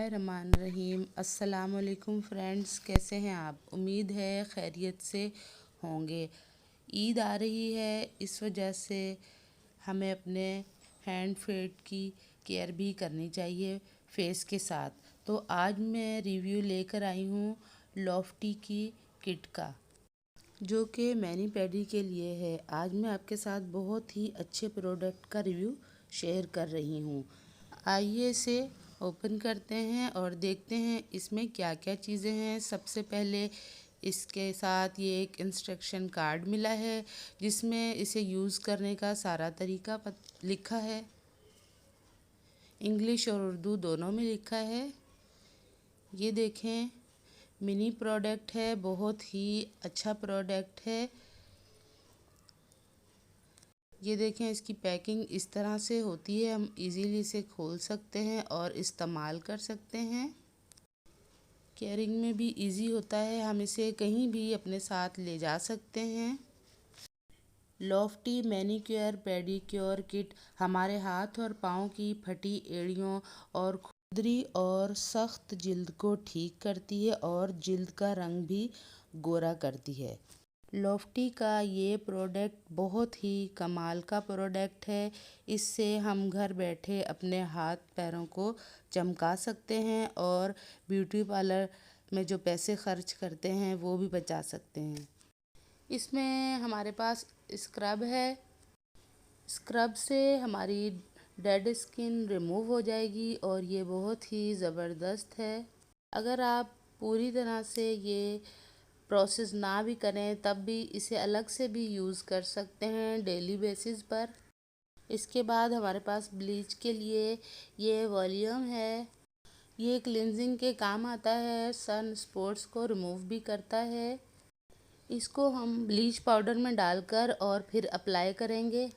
रहमान रहीम। अस्सलाम वालेकुम फ्रेंड्स, कैसे हैं आप? उम्मीद है खैरियत से होंगे। ईद आ रही है, इस वजह से हमें अपने हैंड फेड की केयर भी करनी चाहिए फेस के साथ। तो आज मैं रिव्यू लेकर आई हूँ लॉफ्टी की किट का, जो कि मैनी पेडी के लिए है। आज मैं आपके साथ बहुत ही अच्छे प्रोडक्ट का रिव्यू शेयर कर रही हूँ। आइए इसे ओपन करते हैं और देखते हैं इसमें क्या क्या चीज़ें हैं। सबसे पहले इसके साथ ये एक इंस्ट्रक्शन कार्ड मिला है, जिसमें इसे यूज़ करने का सारा तरीका लिखा है। इंग्लिश और उर्दू दोनों में लिखा है। ये देखें, मिनी प्रोडक्ट है, बहुत ही अच्छा प्रोडक्ट है। ये देखें, इसकी पैकिंग इस तरह से होती है, हम इजीली इसे खोल सकते हैं और इस्तेमाल कर सकते हैं। कैरिंग में भी इजी होता है, हम इसे कहीं भी अपने साथ ले जा सकते हैं। लॉफ्टी मैनीक्योर पेडिक्योर किट हमारे हाथ और पाँव की फटी एड़ियों और खुरदरी और सख्त जिल्द को ठीक करती है और जिल्द का रंग भी गोरा करती है। लॉफ्टी का ये प्रोडक्ट बहुत ही कमाल का प्रोडक्ट है। इससे हम घर बैठे अपने हाथ पैरों को चमका सकते हैं और ब्यूटी पार्लर में जो पैसे खर्च करते हैं वो भी बचा सकते हैं। इसमें हमारे पास स्क्रब है। स्क्रब से हमारी डेड स्किन रिमूव हो जाएगी और ये बहुत ही ज़बरदस्त है। अगर आप पूरी तरह से ये प्रोसेस ना भी करें तब भी इसे अलग से भी यूज़ कर सकते हैं डेली बेसिस पर। इसके बाद हमारे पास ब्लीच के लिए ये वॉल्यूम है। ये क्लिनजिंग के काम आता है, सन स्पॉट्स को रिमूव भी करता है। इसको हम ब्लीच पाउडर में डालकर और फिर अप्लाई करेंगे।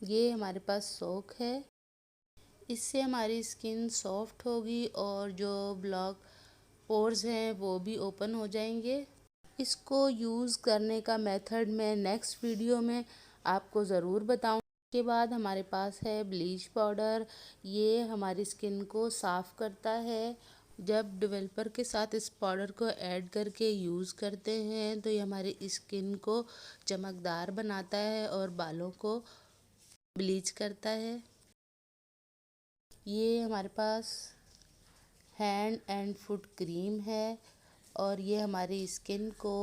ये हमारे पास सोक है। इससे हमारी स्किन सॉफ्ट होगी और जो ब्लॉक पोर्स हैं वो भी ओपन हो जाएंगे। इसको यूज़ करने का मेथड मैं नेक्स्ट वीडियो में आपको ज़रूर बताऊँ। के बाद हमारे पास है ब्लीच पाउडर। ये हमारी स्किन को साफ़ करता है। जब डेवलपर के साथ इस पाउडर को ऐड करके यूज़ करते हैं तो ये हमारी स्किन को चमकदार बनाता है और बालों को ब्लीच करता है। ये हमारे पास हैंड एंड फुट क्रीम है और ये हमारी स्किन को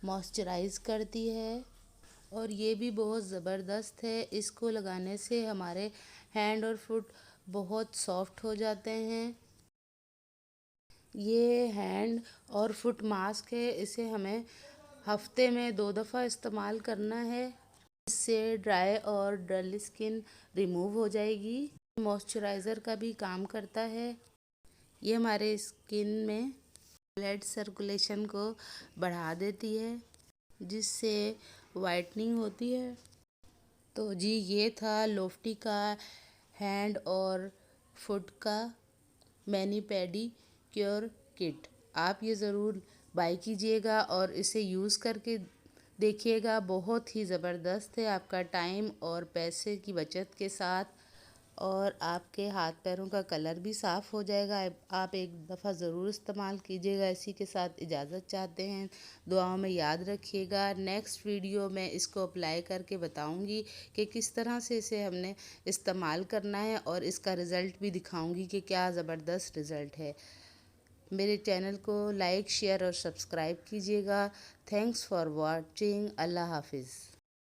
मॉइस्चराइज करती है और ये भी बहुत ज़बरदस्त है। इसको लगाने से हमारे हैंड और फुट बहुत सॉफ्ट हो जाते हैं। ये हैंड और फुट मास्क है, इसे हमें हफ्ते में 2 दफ़ा इस्तेमाल करना है। इससे ड्राई और डल स्किन रिमूव हो जाएगी। मॉइस्चराइज़र का भी काम करता है। ये हमारे स्किन में ब्लड सर्कुलेशन को बढ़ा देती है, जिससे वाइटनिंग होती है। तो जी, ये था लॉफ्टी का हैंड और फुट का मैनी पेडी क्योर किट। आप ये ज़रूर बाय कीजिएगा और इसे यूज़ करके देखिएगा। बहुत ही ज़बरदस्त है, आपका टाइम और पैसे की बचत के साथ, और आपके हाथ पैरों का कलर भी साफ़ हो जाएगा। आप एक दफ़ा ज़रूर इस्तेमाल कीजिएगा। इसी के साथ इजाज़त चाहते हैं। दुआओं में याद रखिएगा। नेक्स्ट वीडियो में इसको अप्लाई करके बताऊंगी कि किस तरह से इसे हमने इस्तेमाल करना है और इसका रिज़ल्ट भी दिखाऊंगी कि क्या ज़बरदस्त रिज़ल्ट है। मेरे चैनल को लाइक, शेयर और सब्सक्राइब कीजिएगा। Thanks for watching. अल्लाह हाफिज़।